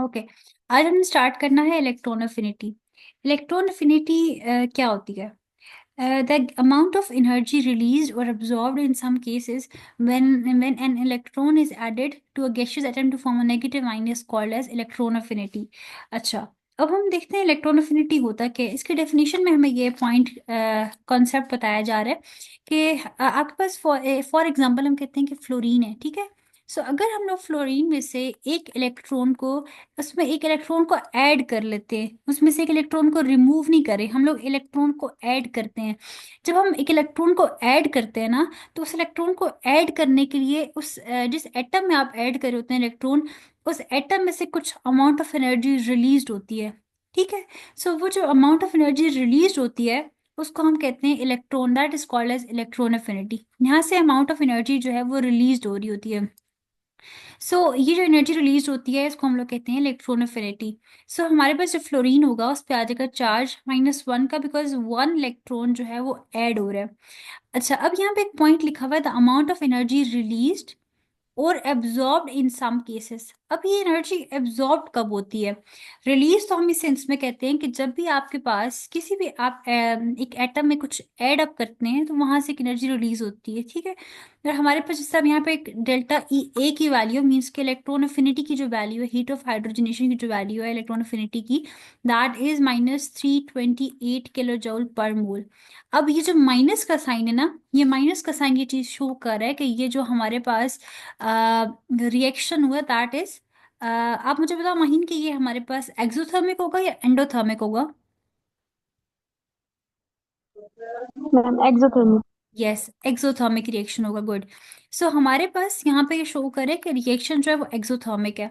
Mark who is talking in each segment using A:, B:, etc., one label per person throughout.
A: Okay. आज हमने start करना है इलेक्ट्रॉन अफिनिटी। इलेक्ट्रॉन अफिनिटी क्या होती है? The amount of energy released or absorbed in some cases when an electron is added to a gaseous atom to form a negative ion is called as electron affinity। अच्छा, अब हम देखते हैं electron affinity होता क्या है। इसके definition में हमें ये पॉइंट कॉन्सेप्ट बताया जा रहा है कि आपके पास फॉर एग्जांपल हम कहते हैं कि फ्लोरीन है, ठीक है। सो अगर हम लोग फ्लोरीन में से एक इलेक्ट्रॉन को उसमें एक इलेक्ट्रॉन को ऐड कर लेते हैं, उसमें से एक इलेक्ट्रॉन को रिमूव नहीं करें, हम लोग इलेक्ट्रॉन को ऐड करते हैं। जब हम एक इलेक्ट्रॉन को ऐड करते हैं ना, तो उस इलेक्ट्रॉन को ऐड करने के लिए जिस एटम में आप ऐड करे होते हैं इलेक्ट्रॉन, उस एटम में से कुछ अमाउंट ऑफ एनर्जी रिलीज होती है, ठीक है। सो वो जो अमाउंट ऑफ एनर्जी रिलीज होती है उसको हम कहते हैं electron, that is called as electron affinity. यहाँ से अमाउंट ऑफ एनर्जी जो है वो रिलीज हो रही होती है। ये जो एनर्जी रिलीज होती है इसको हम लोग कहते हैं इलेक्ट्रॉन एफिनिटी। हमारे पास जो फ्लोरीन होगा उस पे आ जाएगा चार्ज -1 का, बिकॉज वन इलेक्ट्रॉन जो है वो ऐड हो रहा है। अच्छा, अब यहाँ पे एक पॉइंट लिखा हुआ है, the amount of energy released और एब्जॉर्ब्ड इन सम केसेस। अब ये एनर्जी एब्जॉर्ब कब होती है? रिलीज तो हम इस सेंस में कहते हैं कि जब भी आपके पास किसी भी आप एक एटम में कुछ ऐड अप करते हैं तो वहां से एक एनर्जी रिलीज होती है, ठीक है। और हमारे पास जैसे अब यहाँ पे एक डेल्टा ई ए की वैल्यू मीन्स के इलेक्ट्रॉन अफिनिटी की जो वैल्यू है, हीट ऑफ हाइड्रोजनेशन की जो वैल्यू है इलेक्ट्रॉन अफिनिटी की, दैट इज -328 kJ/mol। अब ये जो माइनस का साइन है ना, ये माइनस का साइन ये चीज शो कर रहा है कि ये जो हमारे पास रिएक्शन हुआ दैट इज, आप मुझे बताओ महीन कि ये हमारे पास एक्सोथर्मिक होगा या एंडोथर्मिक होगा?
B: Ma'am exothermic.
A: Yes, exothermic reaction होगा, गुड। हमारे पास यहाँ पे ये शो करे कि रिएक्शन जो है वो एक्सोथर्मिक है।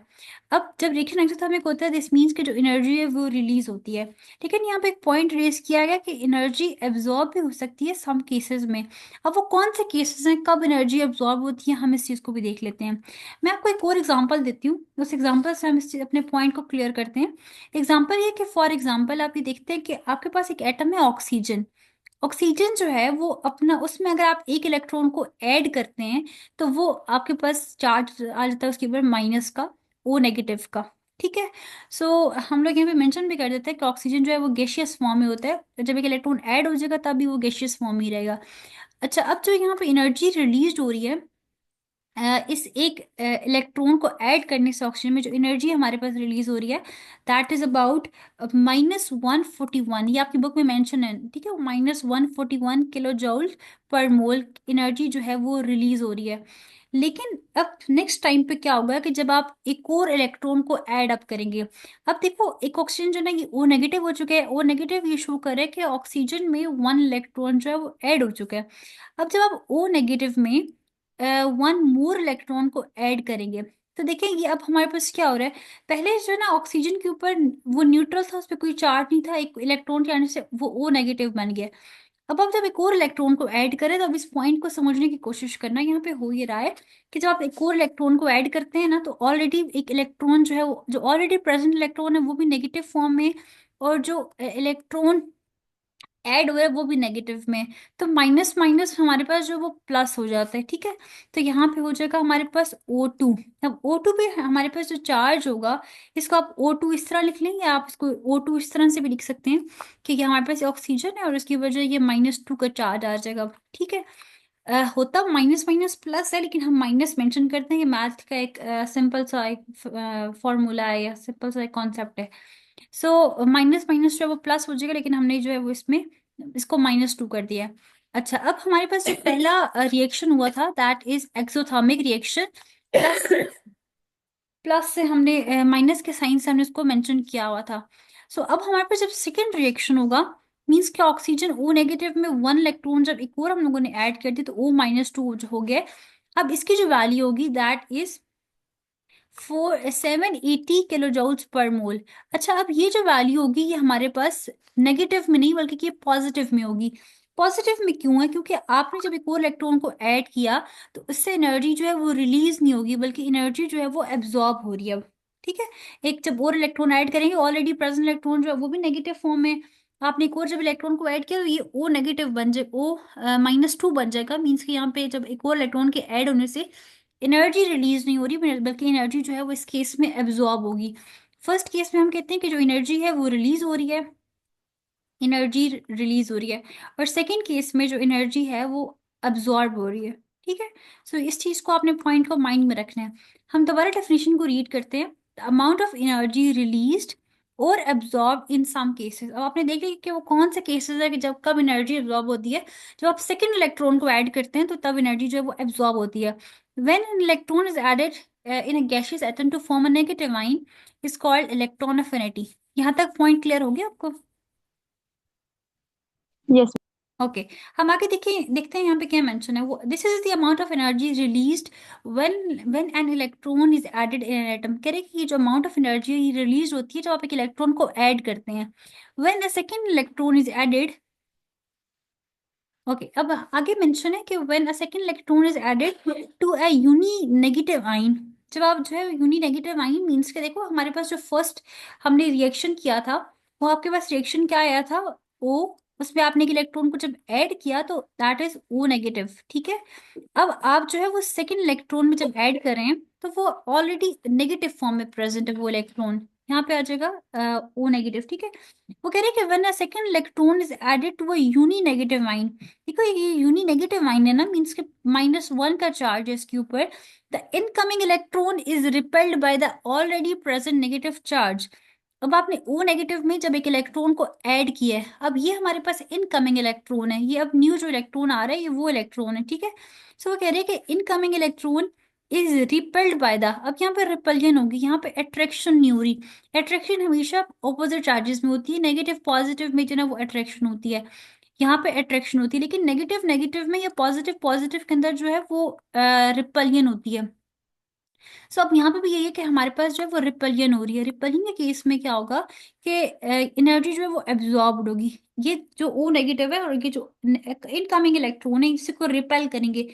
A: अब जब रिएक्शन एक्सोथर्मिक होता है दिस मीन्स कि जो एनर्जी है वो रिलीज होती है। लेकिन यहाँ पे एक पॉइंट रेज किया गया कि एनर्जी एब्जॉर्ब भी हो सकती है सम केसेस में। अब वो कौन से केसेस हैं, कब एनर्जी एब्जॉर्ब होती है, हम इस चीज़ को भी देख लेते हैं। मैं आपको एक और एग्जांपल देती हूँ, उस एग्जांपल से हम अपने पॉइंट को क्लियर करते हैं। एग्जांपल ये कि फॉर एग्जांपल आप ये देखते हैं कि आपके पास एक एटम है ऑक्सीजन। ऑक्सीजन जो है वो अपना, उसमें अगर आप एक इलेक्ट्रॉन को ऐड करते हैं तो वो आपके पास चार्ज आ जाता है उसके ऊपर माइनस का, ओ नेगेटिव का, ठीक है। हम लोग यहाँ पे मेंशन भी कर देते हैं कि ऑक्सीजन जो है वो गैसियस फॉर्म में होता है, तो जब एक इलेक्ट्रॉन ऐड हो जाएगा तभी वो गैसियस फॉर्म में ही रहेगा। अच्छा, अब जो यहाँ पे एनर्जी रिलीज हो रही है इस एक इलेक्ट्रॉन को ऐड करने से ऑक्सीजन में जो एनर्जी हमारे पास रिलीज हो रही है दैट इज अबाउट -141। ये आपकी बुक में मेंशन है, ठीक है। -141 kJ/mol एनर्जी जो है वो रिलीज हो रही है। लेकिन अब नेक्स्ट टाइम पे क्या होगा कि जब आप एक और इलेक्ट्रॉन को ऐड अप करेंगे, अब देखो एक ऑक्सीजन जो ना ये ओ नेगेटिव हो चुका है, ओ नेगेटिव ये शो कर रहा है कि ऑक्सीजन में वन इलेक्ट्रॉन जो है वो ऐड हो चुका है। अब जब आप ओ नेगेटिव में वन मोर इलेक्ट्रॉन को ऐड करेंगे तो देखिए ये अब हमारे पास क्या हो रहा है। पहले जो है ना ऑक्सीजन के ऊपर वो न्यूट्रल था, उस पर कोई चार्ज नहीं था, एक इलेक्ट्रॉन के आने से वो ओ नेगेटिव बन गया। अब आप जब एक और इलेक्ट्रॉन को ऐड करें तो अब इस पॉइंट को समझने की कोशिश करना, यहाँ पे हो ये रहा है कि जब आप एक और इलेक्ट्रॉन को ऐड करते हैं ना तो ऑलरेडी एक इलेक्ट्रॉन जो है जो ऑलरेडी प्रेजेंट इलेक्ट्रॉन है वो भी नेगेटिव फॉर्म में है, और जो इलेक्ट्रॉन ऐड हुआ है वो भी नेगेटिव में। तो माइनस माइनस हमारे पास जो वो प्लस हो जाता है, ठीक है। तो यहाँ पे हो जाएगा हमारे पास O2। अब O2 पे हमारे पास जो चार्ज होगा, इसको आप O2 इस तरह लिख लें या आप इसको O2 इस तरह से भी लिख सकते हैं कि ये हमारे पास ऑक्सीजन है और इसकी वजह ये -2 का चार्ज आ जाएगा, ठीक है। होता माइनस माइनस प्लस है लेकिन हम माइनस मेंशन करते हैं, ये मैथ का एक सिंपल सा एक फॉर्मूला है या सिंपल सा एक कॉन्सेप्ट है। माइनस माइनस जो है वो प्लस हो जाएगा, लेकिन हमने जो है वो इसमें इसको -2 कर दिया है। अच्छा, अब हमारे पास जो पहला रिएक्शन हुआ था that is exothermic reaction. Plus plus से हमने माइनस के साइन से हमने उसको मेंशन किया हुआ था। अब हमारे पास जब सेकेंड रिएक्शन होगा मीन्स कि ऑक्सीजन ओ नेगेटिव में वन इलेक्ट्रॉन जब एक और हम लोगों ने ऐड कर दी तो O-2 जो हो गया। अब इसकी जो वैल्यू होगी दैट इज 780 kJ/mol। अच्छा, अब ये जो वैल्यू होगी ये हमारे पास नेगेटिव में नहीं बल्कि ये पॉजिटिव में होगी। पॉजिटिव में क्यों है? क्योंकि आपने जब एक और इलेक्ट्रॉन को ऐड किया तो उससे एनर्जी जो है वो रिलीज नहीं होगी बल्कि एनर्जी जो है वो एब्जॉर्ब हो रही है अब, ठीक है। एक जब और इलेक्ट्रॉन ऐड करेंगे ऑलरेडी प्रेजेंट इलेक्ट्रॉन जो है वो भी नेगेटिव फॉर्म में, आपने एक और जब इलेक्ट्रॉन को ऐड किया तो ये ओ नेगेटिव बन जाए, O-2 बन जाएगा। मीन्स कि यहाँ पे जब एक और इलेक्ट्रॉन के ऐड होने से एनर्जी रिलीज नहीं हो रही बल्कि एनर्जी जो है वो इस केस में एब्जॉर्ब होगी। फर्स्ट केस में हम कहते हैं कि जो एनर्जी है वो रिलीज हो रही है, एनर्जी रिलीज हो रही है। और सेकेंड केस में जो एनर्जी है वो अब्जॉर्ब हो रही है। ठीक है। सो इस चीज को आपने पॉइंट को माइंड में रखना है। हम दोबारा डेफिनेशन को रीड करते हैं। अमाउंट ऑफ एनर्जी रिलीज्ड और एब्जॉर्ब इन सम केसेस। अब आपने देख लिया कि वो कौन से केसेस है कि जब कब एनर्जी एब्जॉर्ब होती है। जब आप सेकेंड इलेक्ट्रॉन को ऐड करते हैं तो तब एनर्जी जो है वो एब्जॉर्ब होती है। When an electron is added in a gaseous atom to form a negative ion is called electron affinity. यहाँ तक पॉइंट क्लियर हो गया आपको?
B: यस।
A: ओके। हम आगे देखिए, देखते हैं यहाँ पे क्या मेंशन है। वो this is the amount of energy released when an electron is added in an atom. कह रहे हैं कि ये जो अमाउंट ऑफ एनर्जी रिलीज होती है जब आप एक इलेक्ट्रॉन को ऐड करते हैं। When a second electron is added. Okay, अब आगे मेंशन है कि when a second electron is added to a uni negative ion. जब आप जो है यूनी नेगेटिव आइन मीन्स के देखो हमारे पास जो फर्स्ट हमने रिएक्शन किया था, वो आपके पास रिएक्शन क्या आया था? ओ। उसमें आपने एक इलेक्ट्रॉन को जब ऐड किया तो दैट इज ओ नेगेटिव। ठीक है। अब आप जो है वो सेकेंड इलेक्ट्रॉन में जब ऐड करें तो वो ऑलरेडी नेगेटिव फॉर्म में प्रेजेंट है वो इलेक्ट्रॉन। यहाँ पे आ जाएगा ओ नेगेटिव। ठीक है। वो कह रहे हैं कि when a second electron is added to a uni negative ion. देखो ये यूनी नेगेटिव आइन है ना, मीन्स के -1 का चार्ज है इसके ऊपर। The incoming electron is repelled by the already present negative charge. अब आपने ओ नेगेटिव में जब एक इलेक्ट्रॉन को ऐड किया है, अब ये हमारे पास इनकमिंग इलेक्ट्रॉन है, ये अब न्यू जो इलेक्ट्रॉन आ रहा है ये वो इलेक्ट्रॉन है। ठीक है। सो वो कह रहे हैं कि incoming electron is repelled by the. अब यहाँ पे रिपल्जन होगी, यहाँ पे अट्रैक्शन नहीं हो रही। अट्रैक्शन हमेशा ऑपोजिट चार्जेस में होती है, नेगेटिव पॉजिटिव में जो ना वो अट्रैक्शन होती है, यहाँ पे अट्रैक्शन होती है। लेकिन नेगेटिव नेगेटिव में या पॉजिटिव पॉजिटिव के अंदर जो है वो रिपल्जन होती है। सो अब यहाँ पे भी यही है कि हमारे पास जो है वो रिपल्जन हो रही है। रिपल्जन के केस में क्या होगा कि एनर्जी जो है वो एब्जॉर्ब होगी। ये जो ओ नेगेटिव है और ये जो इनकमिंग इलेक्ट्रॉन है इसी को रिपेल करेंगे,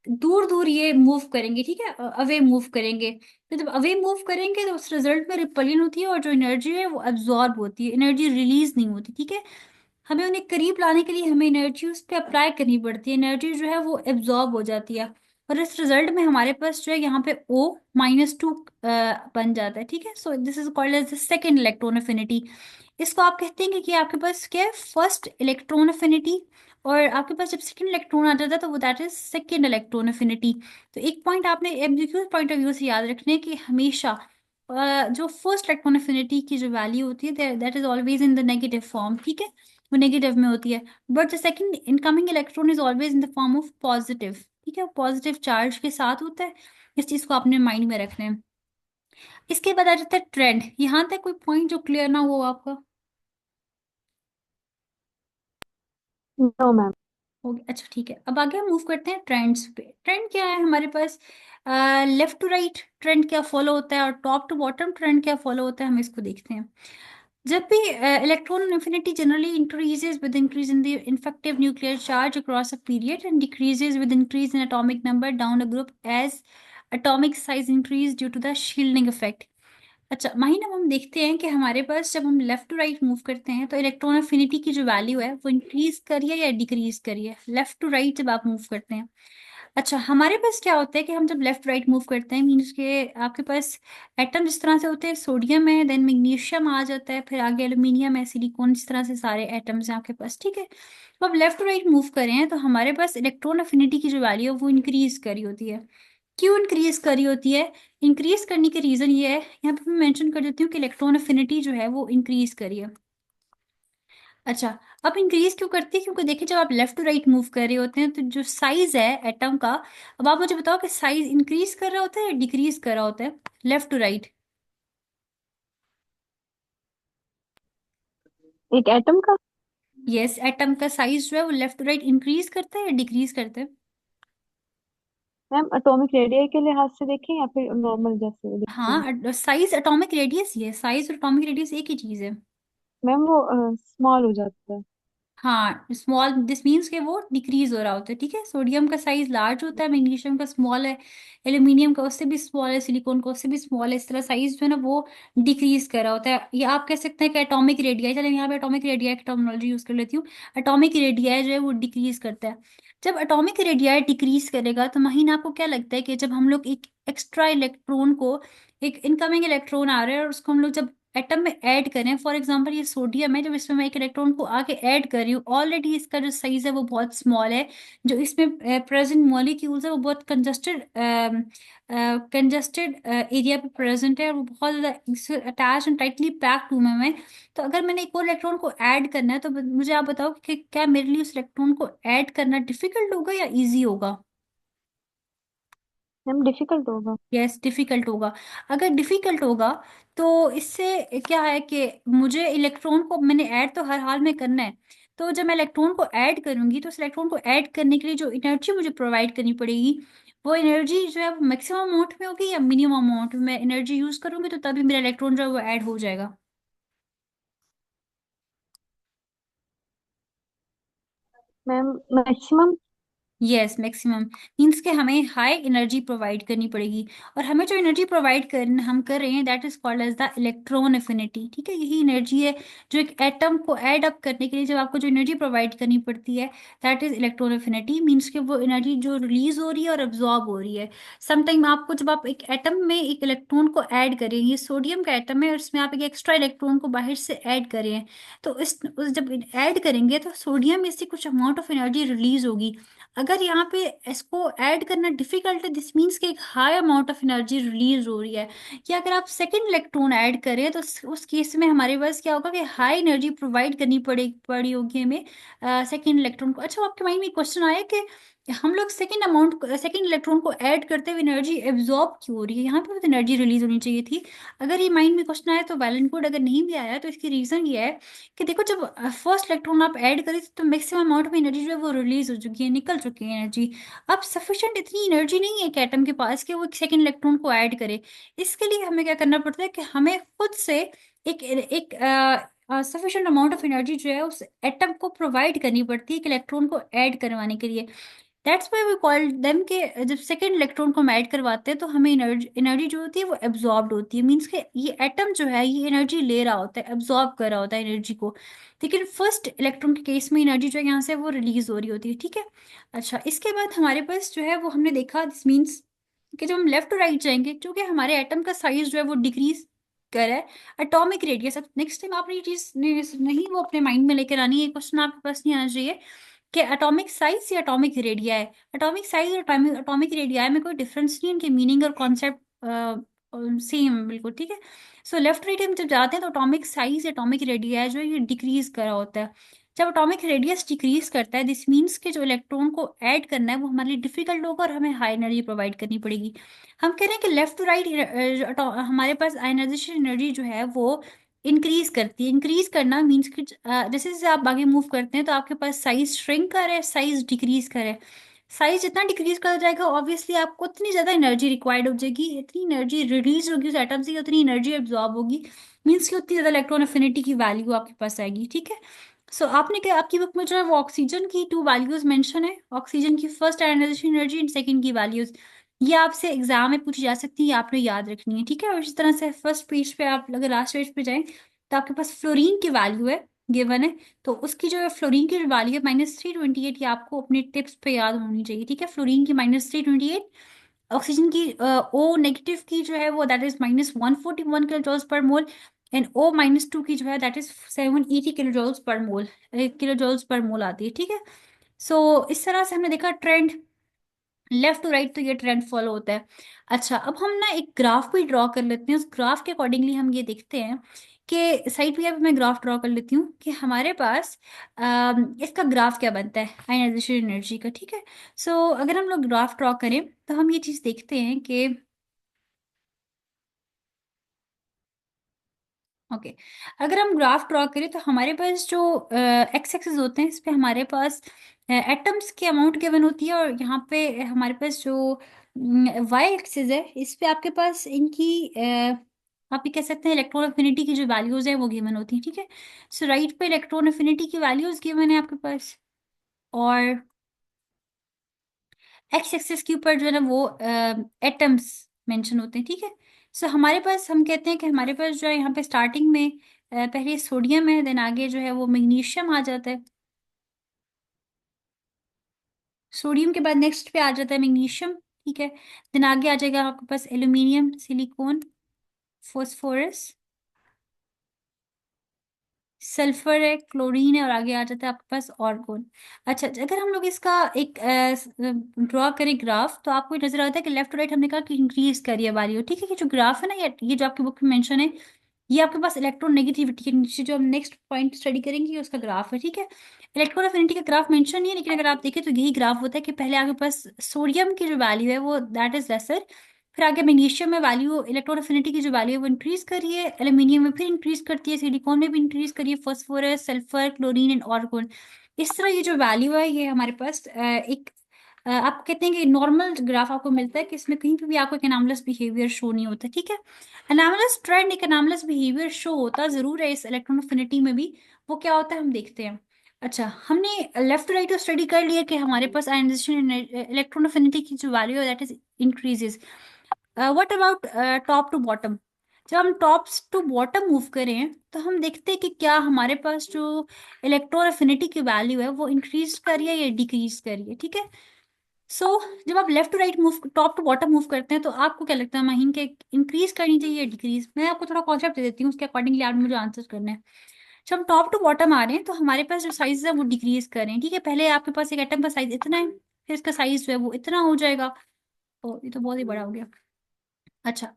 A: दूर दूर ये मूव करेंगे। ठीक है, अवे मूव करेंगे। तो जब अवे मूव करेंगे तो उस रिजल्ट में रिपलियन होती है और जो एनर्जी है वो एब्जॉर्ब होती है, एनर्जी रिलीज नहीं होती। ठीक है। हमें उन्हें करीब लाने के लिए हमें एनर्जी उस पर अप्लाई करनी पड़ती है, एनर्जी जो है वो एब्जॉर्ब हो जाती है। और इस रिजल्ट में हमारे पास जो है यहाँ पे O-2 बन जाता है। ठीक है। So this is called as the second electron affinity. इसको आप कहते हैं कि आपके पास क्या है, फर्स्ट इलेक्ट्रॉन अफिनिटी। और आपके पास जब सेकेंड इलेक्ट्रॉन आ जाता है तो वो that is second electron affinity. तो एक पॉइंट आपने एमसीक्यू पॉइंट ऑफ व्यू से याद रखने हैं कि हमेशा जो फर्स्ट इलेक्ट्रॉन अफिनिटी की जो वैल्यू होती है that is always in the negative form. ठीक है, वो नेगेटिव में होती है। But the second incoming electron is always in the form of positive. ठीक है, पॉजिटिव चार्ज के साथ होता है। इस चीज को आपने माइंड में रखना है। इसके बाद आ जाता है ट्रेंड। यहाँ तक कोई पॉइंट जो क्लियर ना हो आपका?
B: No ma'am.
A: हो गया, अच्छा ठीक है। अब आगे हम मूव करते हैं ट्रेंड्स पे। ट्रेंड क्या है हमारे पास? लेफ्ट टू राइट ट्रेंड क्या फॉलो होता है और टॉप टू बॉटम ट्रेंड क्या फॉलो होता है, हम इसको देखते हैं। जब भी electron infinity generally increases with increase in the effective nuclear charge across a period and decreases with increase in atomic number down a group as atomic size increase due to the shielding effect। अच्छा माही, अब हम देखते हैं कि हमारे पास जब हम left to right move करते हैं तो इलेक्ट्रॉन अफिनिटी की जो वैल्यू है वो इंक्रीज करिए या डिक्रीज करिए, लेफ्ट टू राइट जब आप मूव करते हैं। अच्छा हमारे पास क्या होता है कि हम जब लेफ्ट राइट मूव करते हैं मीन्स के आपके पास एटम जिस तरह से होते हैं, सोडियम है, देन मैग्नीशियम आ जाता है, फिर आगे एल्यूमिनियम है, सिलिकॉन, इस तरह से सारे एटम्स हैं आपके पास। ठीक है। तो अब लेफ्ट टू राइट मूव करें तो हमारे पास इलेक्ट्रॉन अफिनिटी की जो वैल्यू है वो इंक्रीज करी होती है। क्यों इंक्रीज करी होती है? इंक्रीज करने के रीजन ये है, यहाँ पे मैं मेंशन कर देती हूँ कि इलेक्ट्रॉन अफिनिटी जो है वो इंक्रीज करी है। अच्छा, अब इंक्रीज क्यों करती है? क्योंकि देखिए जब आप लेफ्ट टू राइट मूव कर रहे होते हैं तो जो साइज है एटम का, अब आप मुझे बताओ कि साइज इंक्रीज कर रहा होता है या डिक्रीज कर रहा होता है लेफ्ट टू राइट?
B: एक एटम का।
A: यस, एटम का साइज जो है वो लेफ्ट टू राइट इंक्रीज करता है या डिक्रीज करता है?
B: मैम एटॉमिक रेडियस के लिहाज से देखें या फिर नॉर्मल जैसे देखते हैं।
A: हाँ, साइज एटॉमिक रेडियस ही है, साइज और एटॉमिक रेडियस एक ही चीज है।
B: मैम वो स्मॉल हो जाता है।
A: हाँ, स्मॉल दिस मीन्स के वो डिक्रीज हो रहा होता है। ठीक है, सोडियम का साइज लार्ज होता है, मैग्नीशियम का स्मॉल है, एल्यूमिनियम का उससे भी स्मॉल है, सिलिकॉन का उससे भी स्मॉल है। इस तरह साइज जो है ना वो डिक्रीज कर रहा होता है। ये आप कह सकते हैं कि एटॉमिक रेडियाई, चले यहाँ पे एटॉमिक रेडियाई की टर्मिनोलॉजी यूज कर लेती हूँ। एटॉमिक रेडियाई जो है वो डिक्रीज करता है। जब एटॉमिक रेडियाई डिक्रीज करेगा तो महीना आपको क्या लगता है कि जब हम लोग एक एक्स्ट्रा इलेक्ट्रॉन को, एक इनकमिंग इलेक्ट्रॉन आ रहा है और उसको हम लोग जब एटम में ऐड करें, फॉर एग्जांपल ये सोडियम है, जब इसमें मैं एक इलेक्ट्रॉन को आगे ऐड कर रही हूँ, ऑलरेडी इसका जो साइज है वो बहुत स्मॉल है, जो इसमें प्रेजेंट मॉलिक्यूल्स है वो बहुत कंजस्टेड एरिया पे प्रेजेंट है, और वो बहुत ज़्यादा attach and tightly packed room है। तो अगर मैंने एक और इलेक्ट्रॉन को ऐड करना है, तो मुझे आप बताओ कि क्या मेरे लिए उस इलेक्ट्रॉन को ऐड करना डिफिकल्ट होगा या इजी होगा?
B: मैम डिफिकल्ट होगा।
A: यस, डिफिकल्ट होगा। अगर डिफिकल्ट होगा तो इससे क्या है कि मुझे इलेक्ट्रॉन को मैंने ऐड तो हर हाल में करना है। तो जब मैं इलेक्ट्रॉन को ऐड करूंगी तो उस इलेक्ट्रॉन को ऐड करने के लिए जो एनर्जी मुझे प्रोवाइड करनी पड़ेगी, वो एनर्जी जो है वो मैक्सिमम अमाउंट में होगी या मिनिमम अमाउंट में मैं एनर्जी यूज करूंगी, तो तभी मेरा इलेक्ट्रॉन जो है वो ऐड हो जाएगा।
B: Ma'am maximum.
A: Yes, maximum means के हमें हाई एनर्जी प्रोवाइड करनी पड़ेगी। और हमें जो एनर्जी प्रोवाइड कर रहे हैं that is called as the electron affinity. ठीक है, यही एनर्जी है जो एक एटम को ऐड अप करने के लिए जब आपको जो एनर्जी प्रोवाइड करनी पड़ती है, that is electron affinity. Means के वो एनर्जी जो रिलीज हो रही है और एब्जॉर्ब हो रही है। समटाइम आपको जब आप एक एटम में एक इलेक्ट्रॉन को ऐड करें, ये सोडियम का एटम है और इसमें आप एक एक्स्ट्रा इलेक्ट्रॉन को बाहर से ऐड करें, तो इस उस जब ऐड करेंगे तो सोडियम में से कुछ अमाउंट ऑफ एनर्जी रिलीज होगी। अगर यहाँ पे इसको ऐड करना डिफिकल्ट है, दिस मीन्स कि एक high amount of energy release हो रही है। या अगर आप सेकेंड इलेक्ट्रॉन ऐड करें तो उस केस में हमारे पास क्या होगा कि हाई एनर्जी प्रोवाइड करनी पड़ी होगी हमें सेकेंड इलेक्ट्रॉन को। अच्छा, आपके माइंड में क्वेश्चन आया कि हम लोग सेकेंड इलेक्ट्रॉन को ऐड करते हुए एनर्जी एब्जॉर्ब क्यों हो रही है, यहाँ पे तो एनर्जी रिलीज होनी चाहिए थी। अगर ये माइंड में क्वेश्चन आया तो वेल एंड गुड, अगर नहीं भी आया तो इसकी रीजन ये है कि देखो, जब फर्स्ट इलेक्ट्रॉन आप ऐड करें तो मैक्सिमम अमाउंट में एनर्जी जो है वो रिलीज हो चुकी है, निकल चुकी है एनर्जी। अब सफिशिएंट इतनी एनर्जी नहीं है कि एटम के पास कि वो एक सेकेंड इलेक्ट्रॉन को ऐड करे। इसके लिए हमें क्या करना पड़ता है कि हमें खुद से एक एक सफिशिएंट अमाउंट ऑफ एनर्जी जो है उस एटम को प्रोवाइड करनी पड़ती है एक इलेक्ट्रॉन को ऐड करवाने के लिए। That's why we call them के जब सेकेंड इलेक्ट्रॉन को हम ऐड करवाते हैं तो हमें एनर्जी एनर्जी जो होती है वो एब्जॉर्ब्ड होती है। मीन्स के ये एटम जो है ये एनर्जी ले रहा होता है, एब्जॉर्ब कर रहा होता है एनर्जी को। लेकिन फर्स्ट इलेक्ट्रॉन के केस में एनर्जी जो है यहाँ से वो रिलीज हो रही होती है। ठीक है। अच्छा, इसके बाद हमारे पास जो है वो हमने देखा, दिस मीन्स कि जब हम लेफ्ट टू राइट जाएंगे, क्योंकि हमारे एटम का साइज जो है वो डिक्रीज कर रहा है, एटॉमिक रेडियस। नेक्स्ट टाइम आपने ये चीज नहीं वो अपने माइंड में लेकर आनी है, क्वेश्चन आपके पास नहीं आना चाहिए कि एटॉमिक साइज या एटॉमिक रेडिया है। एटॉमिक साइज और एटॉमिक रेडिया में कोई डिफरेंस नहीं है, इनके मीनिंग और कॉन्सेप्ट सेम बिल्कुल। ठीक है। सो लेफ्ट राइट हम जब जाते हैं तो एटॉमिक साइज एटॉमिक रेडिया जो है ये डिक्रीज कर रहा होता है। जब एटॉमिक रेडियस डिक्रीज करता है, दिस मीन्स के जो इलेक्ट्रॉन को ऐड करना है वो हमारे लिए डिफिकल्ट होगा और हमें हाई एनर्जी प्रोवाइड करनी पड़ेगी। हम कह रहे हैं कि लेफ्ट टू राइट हमारे पास आयनाइजेशन एनर्जी जो है वो इंक्रीज करती है। इंक्रीज करना मीन्स कि जैसे जैसे आप आगे मूव करते हैं तो आपके पास साइज श्रिंक कर रहा है, साइज डिक्रीज कर रहा है। साइज जितना डिक्रीज करता जाएगा ऑब्वियसली आपको उतनी ज्यादा एनर्जी रिक्वायर्ड हो जाएगी, इतनी एनर्जी रिलीज होगी उस एटम से, उतनी एनर्जी एब्जॉर्ब होगी। मीन्स कि उतनी ज्यादा इलेक्ट्रॉन अफिनिटी की वैल्यू आपके पास आएगी। ठीक है। सो आपने क्या, आपकी बुक में जो है वो ऑक्सीजन की टू वैल्यूज मेंशन है, ऑक्सीजन की first ionisation energy and second की वैल्यूज। ये आपसे एग्जाम में पूछी जा सकती है, ये आपने याद रखनी है। ठीक है। और इस तरह से फर्स्ट पेज पे आप अगर लास्ट पेज पे जाएं तो आपके पास फ्लोरीन की वैल्यू है, गिवन है। तो उसकी जो है फ्लोरीन की जो वैल्यू है -328, ये आपको अपने टिप्स पे याद होनी चाहिए। ठीक है, फ्लोरीन की -328। ऑक्सीजन की ओ नेगेटिव की जो है वो दैट इज -141 किलो जॉल्स पर मोल। एंड O-2 की जो है दैट इज 780 किलो जॉल्स पर मोल, किलो जॉल्स पर मोल आती है। ठीक है। सो इस तरह से हमने देखा ट्रेंड लेफ्ट टू राइट, तो ये ट्रेंड फॉलो होता है। अच्छा, अब हम ना एक ग्राफ भी ड्रॉ कर लेते हैं, उस ग्राफ के अकॉर्डिंगली हम ये देखते हैं कि साइड पे अब मैं ग्राफ ड्रॉ कर लेती हूँ कि हमारे पास इसका ग्राफ क्या बनता है आयनाइजेशन एनर्जी का। ठीक है। सो अगर हम लोग ग्राफ ड्रॉ करें तो हम ये चीज़ देखते हैं कि ओके, अगर हम ग्राफ ड्रॉ करें तो हमारे पास जो एक्स एक्सिस होते हैं इस पे हमारे पास एटम्स की अमाउंट गिवन होती है, और यहाँ पे हमारे पास जो वाई एक्सिस है इस पे आपके पास इनकी आप ये कह सकते हैं इलेक्ट्रॉन अफिनिटी की जो वैल्यूज है वो गिवन होती है। ठीक है। सो राइट पे इलेक्ट्रॉन अफिनिटी की वैल्यूज गिवन है आपके पास, और एक्स एक्सिस के ऊपर जो है ना वो एटम्स मेंशन होते हैं। ठीक है। सो हमारे पास हम कहते हैं कि हमारे पास जो है यहाँ पे स्टार्टिंग में पहले सोडियम है, देन आगे जो है वो मैग्नीशियम आ जाता है। सोडियम के बाद नेक्स्ट पे आ जाता है मैग्नीशियम। ठीक है। देन आगे आ जाएगा आपके पास एल्यूमिनियम, सिलिकॉन, फॉस्फोरस, सल्फर है, क्लोरीन है, और आगे आ जाता है आपके पास ऑर्गन। अच्छा, अगर हम लोग इसका एक ड्रॉ करें ग्राफ, तो आपको नजर आता है कि लेफ्ट टू राइट हमने कहा कि इंक्रीज करिए वैल्यू, ठीक है। कि जो ग्राफ है ना, ये जो आपकी बुक में मेंशन है, ये आपके पास इलेक्ट्रोनेगेटिविटी के नीचे जो हम नेक्स्ट पॉइंट स्टडी करेंगे, ये उसका ग्राफ है, ठीक है। इलेक्ट्रॉन अफिनिटी का ग्राफ मेंशन नहीं है, लेकिन अगर आप देखें तो यही ग्राफ होता है कि पहले आपके पास सोडियम की जो वैल्यू है वो दैट इज लेसर, फिर आगे मैग्नीशियम में वैल्यू, इलेक्ट्रॉन अफिनिटी की जो वैल्यू है वो इंक्रीज करिए, एल्यूमिनियम में फिर इंक्रीज करती है, सिलिकॉन में भी इंक्रीज करिए, phosphorus, sulphur, chlorine and organ. इस तरह ये जो वैल्यू है ये हमारे पास एक आप कहते हैं कि नॉर्मल ग्राफ आपको मिलता है कि इसमें कहीं पे भी आपको एक एनामलस बिहेवियर शो नहीं होता, ठीक है। एनामलस ट्रेंड, एक एनामलस बिहेवियर शो होता जरूर है इस इलेक्ट्रॉन अफिनिटी में भी। वो क्या होता है हम देखते हैं। अच्छा, हमने लेफ्ट टू राइट तो स्टडी कर लिया कि हमारे पास आयनाइजेशन इलेक्ट्रॉन अफिनिटी की जो वैल्यू है that is increases. What about top to bottom. जब हम टॉप टू बॉटम मूव करें तो हम देखते हैं कि क्या हमारे पास जो इलेक्ट्रॉन अफिनिटी की वैल्यू है वो इंक्रीज कर रही है या डिक्रीज कर रही है, ठीक है। सो जब आप left to right move, top to bottom move करते हैं, तो आपको क्या लगता है महीन के इंक्रीज करनी चाहिए या डिक्रीज। मैं आपको थोड़ा कॉन्सेप्ट दे देती हूँ, उसके अकॉर्डिंगली आप मुझे आंसर करना है। जब हम टॉप टू बॉटम आ रहे हैं तो हमारे पास जो साइज है वो डिक्रीज कर रहे हैं, ठीक है। पहले आपके पास एक एटम का साइज इतना है, फिर इसका साइज जो है वो इतना हो जाएगा। ओ, ये तो बहुत ही बड़ा हो गया। अच्छा,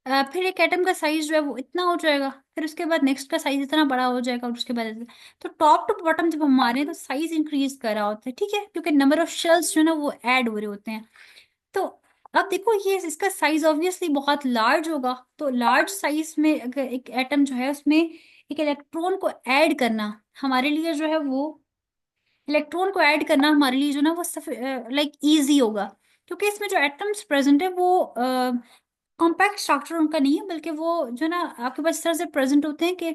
A: फिर एक एटम का साइज जो है वो इतना हो जाएगा, फिर उसके बाद नेक्स्ट का साइज इतना बड़ा हो जाएगा, और उसके बाद तो टॉप टू बॉटम जब हम मारे तो साइज इंक्रीज कर रहा होता है, ठीक है, क्योंकि नंबर ऑफ शेल्स जो है ना वो ऐड हो रहे होते हैं। तो अब देखो, ये इसका साइज ऑब्वियसली बहुत लार्ज होगा, तो लार्ज साइज में अगर एक एटम जो है उसमें एक इलेक्ट्रॉन को ऐड करना हमारे लिए जो है वो, इलेक्ट्रॉन को ऐड करना हमारे लिए जो ना वो लाइक इजी होगा, क्योंकि इसमें जो एटम्स प्रेजेंट है वो कॉम्पैक्ट स्ट्रक्चर उनका नहीं है, बल्कि वो जो ना आपके पास इस तरह से प्रेजेंट होते हैं कि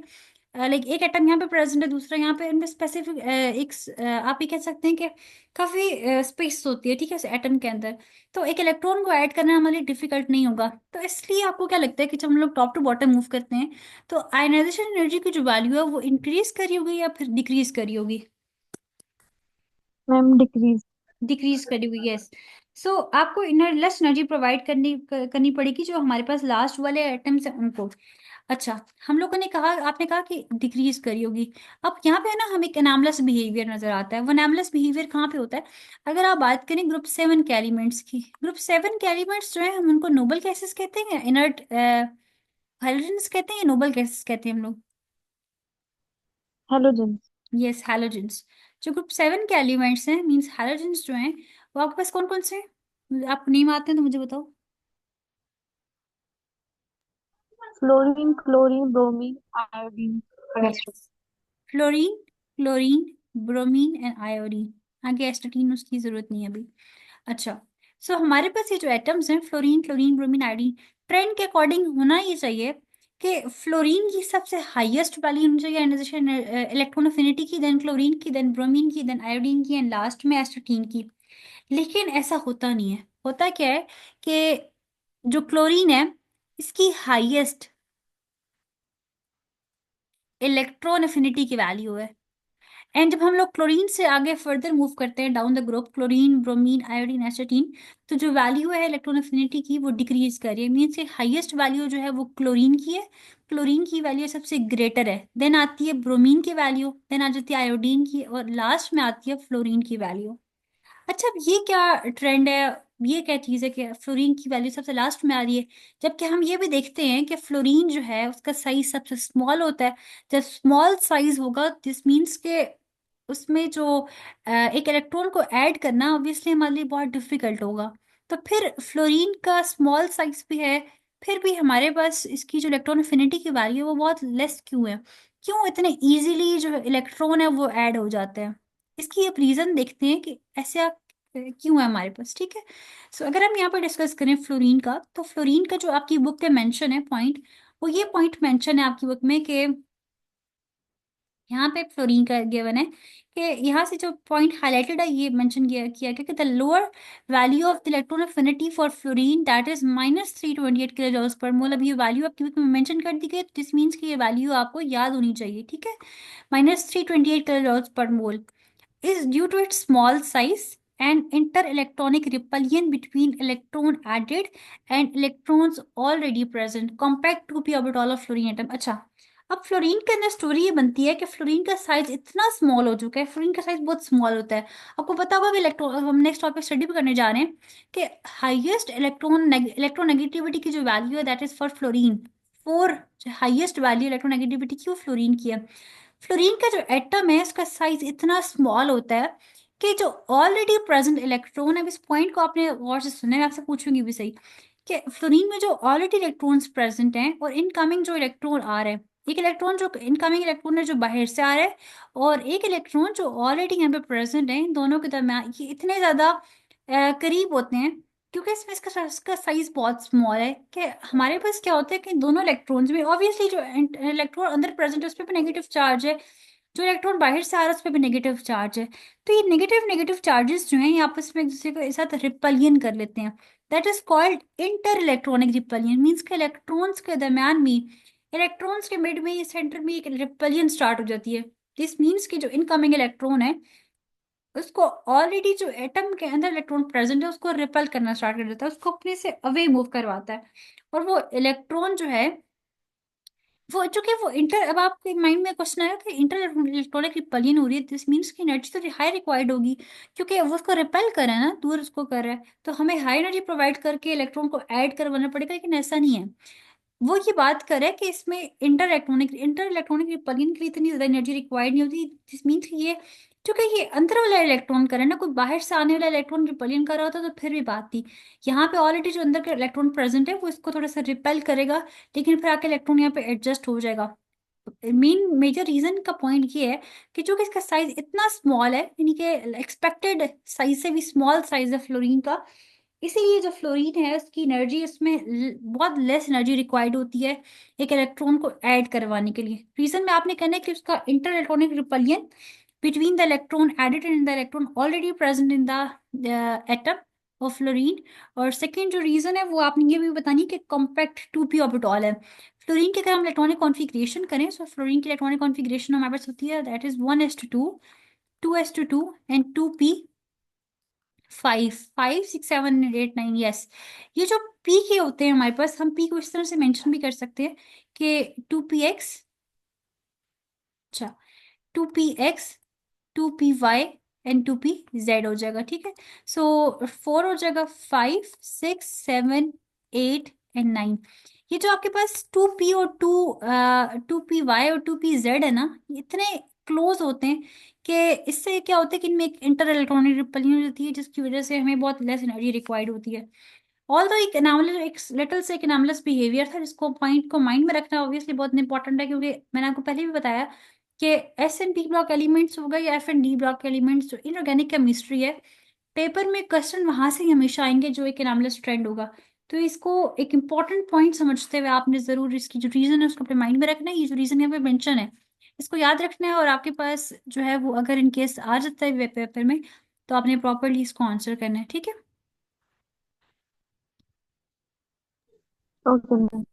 A: लाइक एक एटम यहाँ पे प्रेजेंट है, दूसरा यहाँ पे, इनमें स्पेसिफिक एक आप ये कह सकते हैं कि काफी स्पेस होती है, ठीक है, एटम के अंदर। तो एक इलेक्ट्रॉन को ऐड करना हमारे लिए डिफिकल्ट नहीं होगा। तो इसलिए आपको क्या लगता है कि जब हम लोग टॉप टू बॉटम मूव करते हैं तो आयनाइजेशन एनर्जी की जो वैल्यू है वो इंक्रीज करी होगी या फिर डिक्रीज करी होगी।
B: Ma'am decrease.
A: डिक्रीज करी हुई, यस। सो आपको इनर लेस एनर्जी प्रोवाइड करनी पड़ेगी जो हमारे पास लास्ट वाले एटम्स हैं उनको। अच्छा, हम लोगों ने कहा, आपने कहा कि डिक्रीज करी होगी। अब यहाँ पे है ना, हम एक एनामलस बिहेवियर नजर आता है। वो एनामलस बिहेवियर कहाँ पे होता है। अगर आप बात करें ग्रुप 7 के एलिमेंट्स की, ग्रुप 7 के एलिमेंट्स जो है हम उनको नोबल गैसेस कहते हैं, इनर्ट हाइड्रोजन्स कहते हैं, या नोबल गैसेस कहते हैं हम लोग।
B: हेलोजन।
A: Yes, halogens. जो ग्रुप 7 के एलिमेंट्स हैं, मींस हैलोजेंस जो हैं, वो आपके पास कौन कौन से हैं, आपको नेम आते हैं तो मुझे बताओ।
B: Fluorine, chlorine, bromine, iodine,
A: yes, fluorine, chlorine, bromine and iodine. आगे एस्टाटीन उसकी जरूरत नहीं है अभी। अच्छा, सो हमारे पास ये जो एटम्स हैं, fluorine, chlorine, bromine, iodine, trend के अकॉर्डिंग होना ये चाहिए कि फ्लोरीन की सबसे हाईएस्ट वैल्यू होनी चाहिए आयनाइजेशन इलेक्ट्रॉन अफिनिटी की, देन क्लोरीन की, देन ब्रोमीन की, देन आयोडीन की, एंड लास्ट में एस्टाटीन की। लेकिन ऐसा होता नहीं है। होता क्या है कि जो क्लोरीन है इसकी हाईएस्ट इलेक्ट्रॉन अफिनिटी की वैल्यू है। एंड जब हम लोग क्लोरीन से आगे फर्दर मूव करते हैं down the group, chlorine, bromine, iodine, astatine, तो जो वैल्यू है इलेक्ट्रॉन अफिनिटी की वो डिक्रीज कर रही है। मीन्स कि हाईएस्ट वैल्यू जो है वो क्लोरीन की है, क्लोरीन की वैल्यू सबसे ग्रेटर है, देन आती है ब्रोमीन की वैल्यू, देन आ जाती है आयोडीन की, और लास्ट में आती है फ्लोरीन की वैल्यू। अच्छा, अब ये क्या ट्रेंड है, ये क्या चीज़ है कि फ्लोरीन की वैल्यू सबसे लास्ट में आ रही है, जबकि हम ये भी देखते हैं कि फ्लोरीन जो है उसका साइज सबसे स्मॉल होता है। जब स्मॉल साइज होगा दिस मीन्स के उसमें जो एक इलेक्ट्रॉन को ऐड करना ऑब्वियसली हमारे लिए बहुत डिफिकल्ट होगा। तो फिर फ्लोरीन का स्मॉल साइज भी है, फिर भी हमारे पास इसकी जो इलेक्ट्रॉन अफिनिटी की वैल्यू है वो बहुत लेस क्यों है। क्यों इतने इजीली जो इलेक्ट्रॉन है वो ऐड हो जाते हैं। इसकी अब रीजन देखते हैं कि ऐसा क्यों है हमारे पास, ठीक है। सो अगर हम यहाँ पर डिस्कस करें फ्लोरीन का, तो फ्लोरीन का जो आपकी बुक में मेंशन है पॉइंट, वो ये पॉइंट मेंशन है आपकी बुक में कि यहाँ पे फ्लोरीन का गिवन है कि यहाँ से जो पॉइंट हाईलाइटेड है ये मेंशन किया किया गया कि the lower value of the electron affinity for fluorine that is -328 kJ पर मोल। अब ये वैल्यू आपकी बुक में मेंशन कर दी गई, दिस मीन्स कि ये वैल्यू आपको याद होनी चाहिए, ठीक है। -328 kJ पर मोल is due to its small size and inter-electronic repulsion between electron added and electrons already present compact 2p orbital of fluorine atom। अच्छा, अब फ्लोरीन के अंदर स्टोरी ये बनती है कि फ्लोरीन का साइज इतना स्मॉल हो चुका है, फ्लोरीन का साइज बहुत स्मॉल होता है। आपको पता होगा कि इलेक्ट्रॉन, हम नेक्स्ट टॉपिक स्टडी भी करने जा रहे हैं कि हाईएस्ट इलेक्ट्रोनेगेटिविटी की जो वैल्यू है that is for fluorine. Four highest value electronegativity की वो फ्लोरीन की है। फ्लोरीन का जो एटम है उसका साइज इतना स्मॉल होता है कि जो ऑलरेडी प्रेजेंट इलेक्ट्रॉन है, अब इस पॉइंट को आपने गौर से सुनना है, मैं आपसे पूछूंगी भी सही कि फ्लोरीन में जो ऑलरेडी इलेक्ट्रॉन्स प्रेजेंट हैं और इनकमिंग जो इलेक्ट्रॉन आ रहे हैं, एक इलेक्ट्रॉन जो इनकमिंग इलेक्ट्रॉन है जो बाहर से आ रहा है और एक इलेक्ट्रॉन जो ऑलरेडी यहाँ पे प्रेजेंट है, इन दोनों के दरम्यान ये इतने ज्यादा करीब होते हैं क्योंकि इसमें इसका साइज बहुत स्मॉल है कि हमारे पास क्या होता है कि दोनों इलेक्ट्रॉन्स में ऑब्वियसली जो इलेक्ट्रॉन अंदर प्रेजेंट है उस पर भी नेगेटिव चार्ज है, जो इलेक्ट्रॉन बाहर से आ रहा है उस पर भी नेगेटिव चार्ज है। तो ये नेगेटिव नेगेटिव चार्जेस जो हैं ये आपस में एक दूसरे को एक साथ रिपलियन कर लेते हैं। That is called inter electronic repulsion. Means के इलेक्ट्रॉन्स के दरम्यान में, इलेक्ट्रॉन्स के मिड में, सेंटर में एक रिपलियन स्टार्ट हो जाती है। दिस मीन्स कि जो इनकमिंग इलेक्ट्रॉन है उसको ऑलरेडी जो एटम के अंदर इलेक्ट्रॉन प्रेजेंट है उसको रिपेल करना स्टार्ट कर देता है, उसको अपने से अवे मूव करवाता है। और वो इलेक्ट्रॉन जो है वो चूंकि वो इंटर, अब आपके माइंड में क्वेश्चन आया कि इंटर इलेक्ट्रॉनिक रिपलियन हो रही है, दिस मीन्स की एनर्जी तो हाई रिक्वायर्ड होगी क्योंकि वो उसको रिपेल कर रहा है ना, दूर उसको कर रहा है, तो हमें हाई एनर्जी प्रोवाइड करके इलेक्ट्रॉन को ऐड करवाना पड़ेगा, लेकिन ऐसा नहीं है। वो ये बात करे कि इसमें इंटर इलेक्ट्रॉनिक रिपलियन के लिए इतनी ज्यादा एनर्जी रिक्वायर्ड नहीं होती। दिस मीन्स ये क्योंकि ये अंदर वाला इलेक्ट्रॉन करे ना, कोई बाहर से आने वाला इलेक्ट्रॉन रिपलियन कर रहा होता तो फिर भी बात थी। यहाँ पे ऑलरेडी जो अंदर का इलेक्ट्रॉन प्रेजेंट है वो इसको थोड़ा सा रिपेल करेगा, लेकिन फिर आके इलेक्ट्रॉन यहाँ पे एडजस्ट हो जाएगा। मेन मेजर रीजन का पॉइंट ये है कि जो कि इसका साइज इतना स्मॉल है, यानी कि एक्सपेक्टेड साइज से भी स्मॉल साइज है फ्लोरीन का, इसीलिए जो फ्लोरीन है उसकी एनर्जी, उसमें बहुत लेस एनर्जी रिक्वायर्ड होती है एक इलेक्ट्रॉन को ऐड करवाने के लिए। रीजन में आपने कहना है कि उसका inter electronic repulsion between the electron added and the electron already present in the atom of fluorine. और सेकेंड जो रीजन है वो आपने ये भी बतानी है कि कॉम्पैक्ट 2p ऑर्बिटॉल है फ्लोरीन की। अगर हम इलेक्ट्रॉनिक कॉन्फ़िगरेशन करें तो फ्लोरीन की इलेक्ट्रॉनिक कॉन्फ़िगरेशन हमारे पास होती है that is 1:2, 2:2 and 2p, 5, 5, 6, 7, 8, 9, yes. ये जो पी के होते हैं हमारे पास, हम पी को इस तरह से मेंशन भी कर सकते हैं कि 2px, अच्छा 2px, 2py एंड 2pz हो जाएगा, ठीक है। सो 4 हो जाएगा, 5, 6, 7, 8 एंड 9। ये जो आपके पास 2p और 2py और 2pz है ना, ये इतने क्लोज होते हैं कि इससे क्या होता है कि इनमें एक इंटर इलेक्ट्रॉनिक रिपल्शन हो जाती है जिसकी वजह से हमें बहुत लेस एनर्जी रिक्वायर्ड होती है। ऑल दो एक एनामलस, एक लिटिल से एक एनामलस बिहेवियर था जिसको पॉइंट को माइंड में रखना ऑब्वियसली बहुत इंपॉर्टेंट है, क्योंकि मैंने आपको पहले भी बताया कि S and P block elements हो गए या F and D block elements जो इनऑर्गेनिक केमिस्ट्री है, पेपर में क्वेश्चन वहां से ही हमेशा आएंगे जो एक एनामलस ट्रेंड होगा। तो इसको एक इंपॉर्टेंट पॉइंट समझते हुए आपने जरूर इसकी जो रीजन है उसको अपने माइंड में रखना है। ये जो रीजन यहाँ पे मेंशन है इसको याद रखना है, और आपके पास जो है वो अगर इन केस आ जाता है पेपर में तो आपने प्रॉपरली इसको आंसर करना है, ठीक है।
B: Okay ma'am.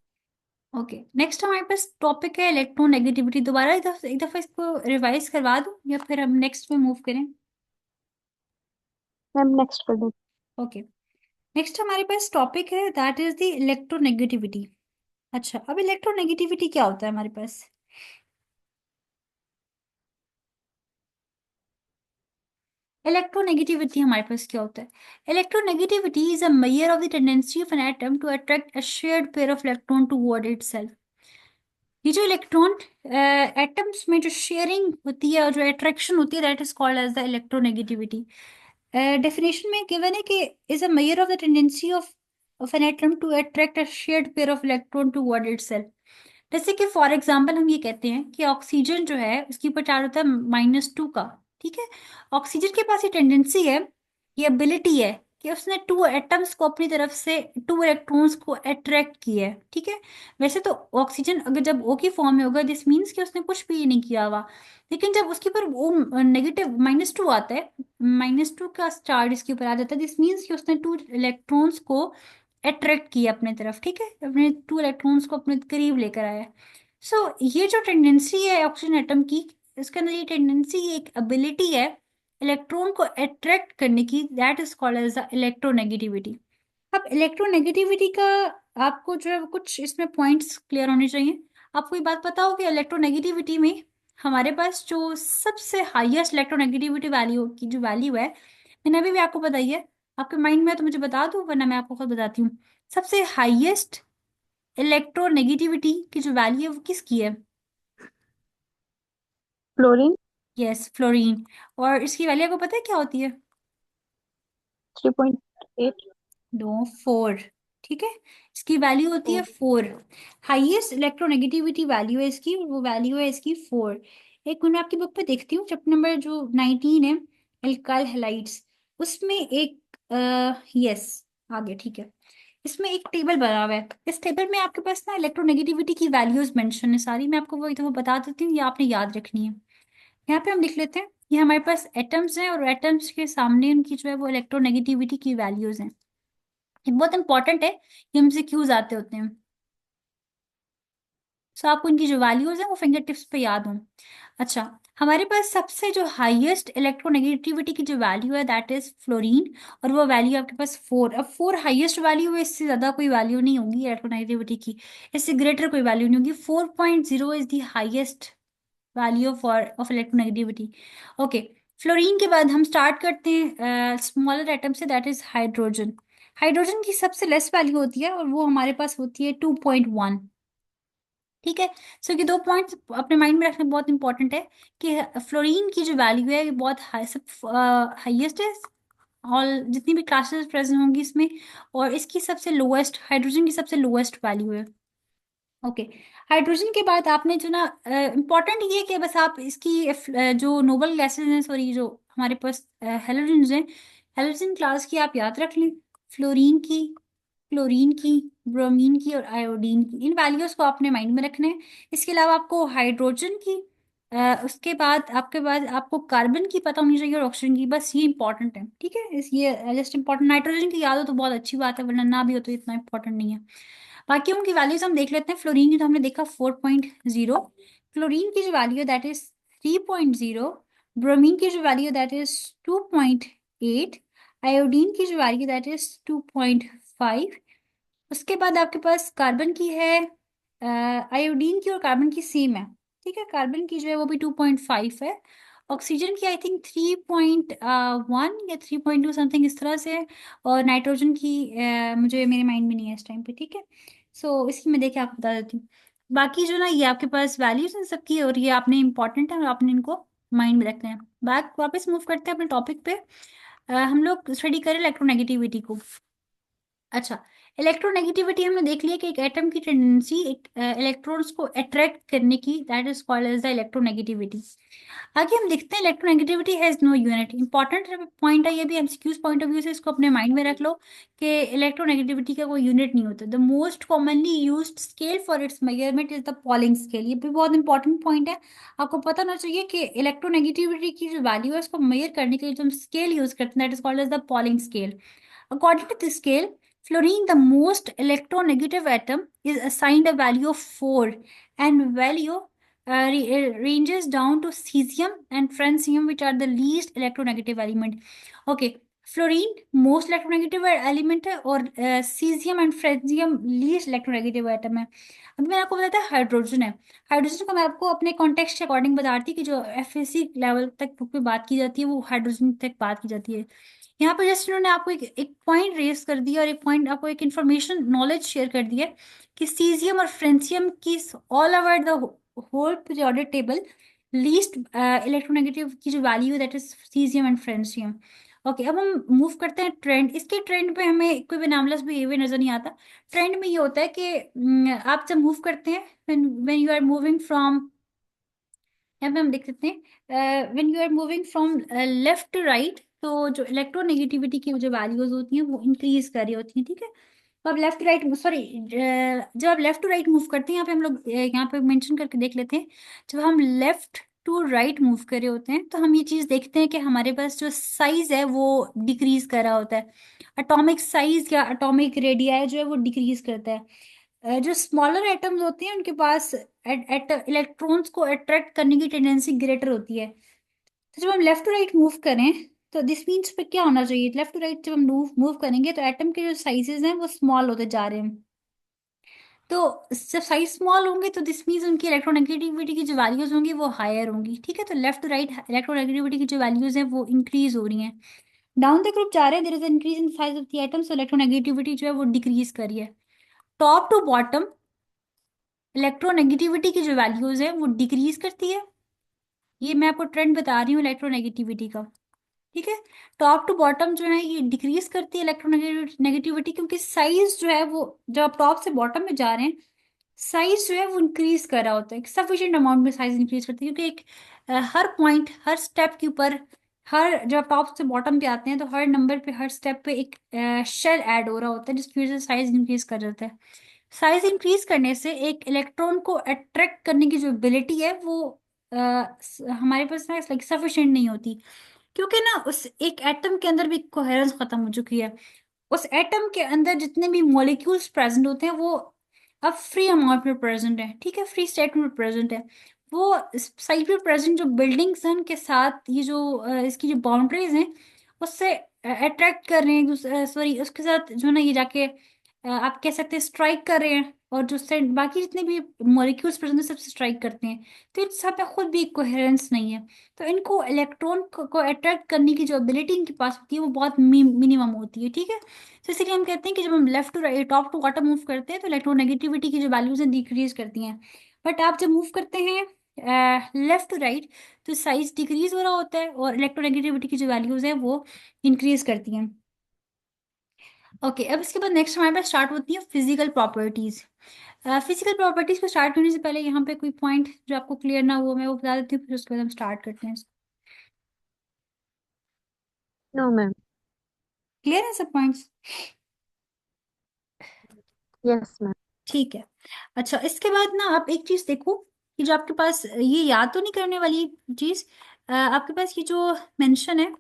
A: ओके, नेक्स्ट हमारे पास टॉपिक है इलेक्ट्रोनेगेटिविटी। दोबारा एक दफा इसको रिवाइज करवा दूं या फिर हम नेक्स्ट में मूव करें?
B: मैम नेक्स्ट कर दो।
A: ओके, नेक्स्ट हमारे पास टॉपिक है दैट इज द इलेक्ट्रोनेगेटिविटी। अच्छा, अब इलेक्ट्रोनेगेटिविटी क्या होता है हमारे पास? इलेक्ट्रोनेगेटिविटी हमारे पास क्या होता है? Electronegativity is a measure of the tendency of an atom to attract a shared pair of electron toward itself. ये जो इलेक्ट्रॉन एटम्स में जो शेयरिंग होती है और जो अट्रैक्शन होती है that is called as the electronegativity. Definition में गिवन है कि is a measure of the tendency of an atom to attract a shared pair of electron toward itself. जैसे कि फॉर एग्जाम्पल हम ये कहते हैं कि ऑक्सीजन जो है उसकी ऊपर चार्ज होता है -2 का, ठीक है। ऑक्सीजन के पास ये टेंडेंसी है, ये एबिलिटी है कि उसने टू एटम्स को अपनी तरफ से, टू इलेक्ट्रॉन्स को अट्रैक्ट किया है, ठीक है। वैसे तो ऑक्सीजन अगर जब ओ की फॉर्म में होगा दिस मीन्स कि उसने कुछ भी नहीं किया हुआ, लेकिन जब उसके ऊपर वो नेगेटिव -2 आता है, -2 का चार्ज इसके ऊपर आ जाता है, दिस मीन्स कि उसने टू इलेक्ट्रॉन्स को अट्रैक्ट किया अपने तरफ, ठीक है, अपने टू इलेक्ट्रॉन्स को अपने करीब लेकर आया। सो ये जो टेंडेंसी है ऑक्सीजन एटम की, इसके अंदर ये टेंडेंसी एक एबिलिटी है इलेक्ट्रॉन को अट्रैक्ट करने की, that is called as the electronegativity. अब इलेक्ट्रोनेगेटिविटी का आपको जो है वो कुछ इसमें पॉइंट्स क्लियर होने चाहिए। आपको ये बात पता हो कि इलेक्ट्रोनेगेटिविटी में हमारे पास जो सबसे हाईएस्ट इलेक्ट्रोनेगेटिविटी वैल्यू की जो वैल्यू है, मैंने अभी भी आपको बताई है। आपके माइंड में है तो मुझे बता दूं, वरना मैं आपको खुद बताती हूँ। सबसे हाईएस्ट इलेक्ट्रोनेगेटिविटी की जो वैल्यू है वो किसकी है?
B: फ्लोरीन।
A: Yes, fluorine. और इसकी वैल्यू आपको पता है क्या होती है?
B: 3.8।
A: नो, 4। ठीक है, इसकी वैल्यू होती है 4। हाईएस्ट इलेक्ट्रोनेगेटिविटी वैल्यू है इसकी, और वो वैल्यू है इसकी 4। एक मिनट, मैं आपकी बुक पे देखती हूँ, चैप्टर नंबर जो 19 है, एल्काइल हैलाइड्स, उसमें एक यस, आगे ठीक है, इसमें एक टेबल बना हुआ है। इस टेबल में आपके पास ना इलेक्ट्रोनेगेटिविटी की वैल्यूज मेंशन है सारी। मैं आपको वो बता देती हूँ, ये आपने याद रखनी है। यहाँ पे हम लिख लेते हैं, ये हमारे पास एटम्स हैं, और एटम्स के सामने उनकी जो है वो इलेक्ट्रोनेगेटिविटी की वैल्यूज हैं। ये बहुत इंपॉर्टेंट है, ये हमसे क्यूज आते होते हैं। सो आपको इनकी जो वैल्यूज हैं वो फिंगर टिप्स पे याद हों। अच्छा, हमारे पास सबसे जो हाईएस्ट इलेक्ट्रोनेगेटिविटी की जो वैल्यू है दैट इज फ्लोरीन, और वो वैल्यू आपके पास 4। अब 4 हाईएस्ट वैल्यू है, इससे ज्यादा कोई वैल्यू नहीं होगी इलेक्ट्रोनेगेटिविटी की, इससे ग्रेटर कोई वैल्यू नहीं होगी। 4.0 is the highest value for of electronegativity. Okay, fluorine के बाद हम स्टार्ट करते हैं स्मॉलर एटम से, दैट इज हाइड्रोजन। हाइड्रोजन की सबसे लेस वैल्यू होती है, और वो हमारे पास होती है 2.1। ठीक है, सो ये दो पॉइंट्स अपने माइंड में रखना बहुत इंपॉर्टेंट है, कि फ्लोरीन की जो वैल्यू है ये बहुत हाई, सब हाईएस्ट है ऑल जितनी भी क्लासेस प्रेजेंट होंगी इसमें, और इसकी सबसे लोएस्ट, हाइड्रोजन की सबसे लोएस्ट वैल्यू है। ओके, हाइड्रोजन के बाद आपने जो ना इम्पोर्टेंट ये है कि बस आप इसकी जो नोबल गैसेज हैं, सॉरी, जो हमारे पास हेलोजन हैं, हेलोजन क्लास की आप याद रख लें। फ्लोरीन की, क्लोरीन की, ब्रोमीन की और आयोडीन की, इन वैल्यूज को आपने माइंड में रखना है। इसके अलावा आपको हाइड्रोजन की, उसके बाद आपके बाद आपको कार्बन की पता होनी चाहिए, और ऑक्सीजन की, बस ये इंपॉर्टेंट है। ठीक है, इस ये जस्ट इंपॉर्टेंट, नाइट्रोजन की याद हो तो बहुत अच्छी बात है, वरना ना भी हो तो इतना इंपॉर्टेंट नहीं है। बाकी उनकी वैल्यूज हम देख लेते हैं। फ्लोरीन की तो हमने देखा 4.0। फ्लोरीन की जो वैल्यू है दैट इज 3.0। ब्रोमीन की जो वैल्यू दैट इज 2.8। आयोडीन की जो वैल्यू दैट इज 2.5। उसके बाद आपके पास कार्बन की है, आयोडीन की और कार्बन की सेम है। ठीक है, कार्बन की जो है वो भी 2.5 है। ऑक्सीजन की आई थिंक 3.1 या 3.2 समथिंग इस तरह से है। और नाइट्रोजन की मुझे मेरे माइंड में नहीं है इस टाइम पे। ठीक है, सो इसकी मैं देख के आपको बता देती हूँ। बाकी जो ना ये आपके पास वैल्यूज इन सबकी, और ये आपने इंपॉर्टेंट है और आपने इनको माइंड में रखना है। बैक वापस मूव करते हैं अपने टॉपिक पे। हम लोग स्टडी करें इलेक्ट्रोनेगेटिविटी को। अच्छा, इलेक्ट्रोनेगेटिविटी हमने देख लिया कि एक एटम की टेंडेंसी एक इलेक्ट्रॉन्स को अट्रैक्ट करने की, that is called as the electronegativity. आगे हम देखते हैं electronegativity has no unit. Important point है ये भी, एमसीक्यूज पॉइंट ऑफ व्यू से इसको अपने माइंड में रख लो कि इलेक्ट्रोनेगेटिविटी का कोई यूनिट नहीं होता। The most commonly used scale for its measurement is the Pauling scale. ये भी बहुत इंपॉर्टेंट पॉइंट है, आपको पता होना चाहिए कि इलेक्ट्रोनेगेटिविटी की जो वैल्यू है उसको मेजर करने के लिए जो हम स्केल यूज करते हैं that is called as the Pauling scale. According to this scale, fluorine, the most electronegative atom, is assigned a value of 4, and value ranges down to cesium and francium, which are the least electronegative element. Okay, fluorine most electronegative element है, और caesium and francium least electronegative atom है। अभी मैंने आपको बताया था hydrogen है। Hydrogen को मैं आपको अपने कॉन्टेक्स्ट के अकॉर्डिंग बता रही थी कि जो एफएससी लेवल तक बुक पे बात की जाती है वो हाइड्रोजन तक बात की जाती है। यहाँ पे जस्ट इन्होंने आपको एक पॉइंट रेस कर दिया, और एक पॉइंट आपको एक इन्फॉर्मेशन नॉलेज शेयर कर दिया कि सीजियम और फ्रेंसियम की all over the whole periodic table least electronegative की जो वैल्यू है that is caesium and francium. Okay, अब हम मूव करते हैं ट्रेंड। इसके ट्रेंड पे हमें कोई भी नामलेस बिहेवियर नजर नहीं आता। ट्रेंड में ये होता है कि आप जब मूव करते हैं, when you are moving from, यहाँ पे हम देख सकते हैं when you are moving from left to right, तो जो इलेक्ट्रोनेगेटिविटी की जो वैल्यूज होती हैं वो इंक्रीज कर रही होती हैं। ठीक है, तो अब लेफ्ट राइट, सॉरी, जब आप लेफ्ट टू राइट मूव करते हैं, यहाँ पे हम लोग यहाँ पे मेंशन करके देख लेते हैं। जब हम लेफ्ट टू राइट मूव कर रहे होते हैं तो हम ये चीज देखते हैं कि हमारे पास जो साइज है वो डिक्रीज कर रहा होता है। एटॉमिक साइज या एटॉमिक रेडियाई जो है वो डिक्रीज करता है। जो स्मॉलर एटम्स होते हैं उनके पास इलेक्ट्रॉन्स को अट्रैक्ट करने की टेंडेंसी ग्रेटर होती है। तो जब हम लेफ्ट टू राइट मूव करें तो दिस मीन्स पे क्या होना चाहिए, लेफ्ट टू राइट जब हम मूव मूव करेंगे तो एटम के जो साइजेस हैं वो स्मॉल होते जा रहे हैं। तो जब साइज स्मॉल होंगे तो दिस मीन्स उनकी इलेक्ट्रोनेगेटिविटी की जो वैल्यूज होंगी वो हायर होंगी, ठीक है। तो लेफ्ट टू राइट इलेक्ट्रोनेगेटिविटी की जो वैल्यूज हैं वो इंक्रीज हो रही हैं। डाउन द ग्रुप जा रहे हैं, there is increase in size of the atom, so electronegativity जो है वो डिक्रीज कर रही है। टॉप टू बॉटम इलेक्ट्रोनेगेटिविटी की जो वैल्यूज है वो डिक्रीज करती है। ये मैं आपको ट्रेंड बता रही हूँ इलेक्ट्रोनेगेटिविटी का, ठीक है। टॉप टू बॉटम जो है ये डिक्रीज करती है इलेक्ट्रोनेगेटिविटी, क्योंकि साइज जो है वो जब आप टॉप से बॉटम में जा रहे हैं साइज जो है वो इंक्रीज कर रहा होता है, सफिशिएंट अमाउंट में साइज इंक्रीज करती है, क्योंकि एक हर पॉइंट हर स्टेप के ऊपर, हर जब टॉप से बॉटम पे आते हैं तो हर नंबर पे हर स्टेप पे एक शेल ऐड हो रहा होता है जिसकी वजह से साइज इंक्रीज कर जाता है। साइज इंक्रीज करने से एक इलेक्ट्रॉन को अट्रैक्ट करने की जो एबिलिटी है वो हमारे पास ना लाइक सफिशिएंट नहीं होती, क्योंकि ना उस एक एटम के अंदर भी कोहेरेंस खत्म हो चुकी है। उस एटम के अंदर जितने भी मॉलिक्यूल्स प्रेजेंट होते हैं वो अब फ्री अमाउंट में प्रेजेंट है, ठीक है, फ्री स्टेट में प्रेजेंट है। वो साइड पे प्रेजेंट जो बिल्डिंग्स हैं उनके साथ ये जो इसकी जो बाउंड्रीज हैं उससे अट्रैक्ट कर रहे हैं, सॉरी उसके साथ जो ना ये जाके आप कह सकते हैं स्ट्राइक कर रहे हैं, और जो से बाकी जितने भी मॉलिक्यूल्स प्रेजेंट है सबसे स्ट्राइक करते हैं। तो इस सब में खुद भी कोहेरेंस नहीं है। तो इनको इलेक्ट्रॉन को अट्रैक्ट करने की जो एबिलिटी इनके पास होती है वो बहुत मिनिमम होती है, ठीक है। तो इसीलिए हम कहते हैं कि जब हम left to right top to bottom move करते हैं तो इलेक्ट्रोनेगेटिविटी की जो वैल्यूज हैं डिक्रीज करती हैं। बट आप जब मूव करते हैं लेफ्ट टू राइट तो साइज डिक्रीज हो रहा होता है और इलेक्ट्रोनेगेटिविटी की जो वैल्यूज है वो इंक्रीज करती हैं। ओके, अब इसके बाद नेक्स्ट हमारे पास स्टार्ट होती है फिजिकल प्रॉपर्टीज। फिजिकल प्रॉपर्टीज को स्टार्ट करने से पहले यहाँ पे कोई पॉइंट जो आपको क्लियर ना हुआ मैं वो बता देती हूँ, फिर उसके बाद हम स्टार्ट करते हैं।
B: No ma'am.
A: क्लियर है सब पॉइंट्स?
B: Yes ma'am.
A: ठीक है। अच्छा, इसके बाद ना आप एक चीज देखो कि जो आपके पास ये याद तो नहीं करने वाली चीज, आपके पास ये जो मेंशन है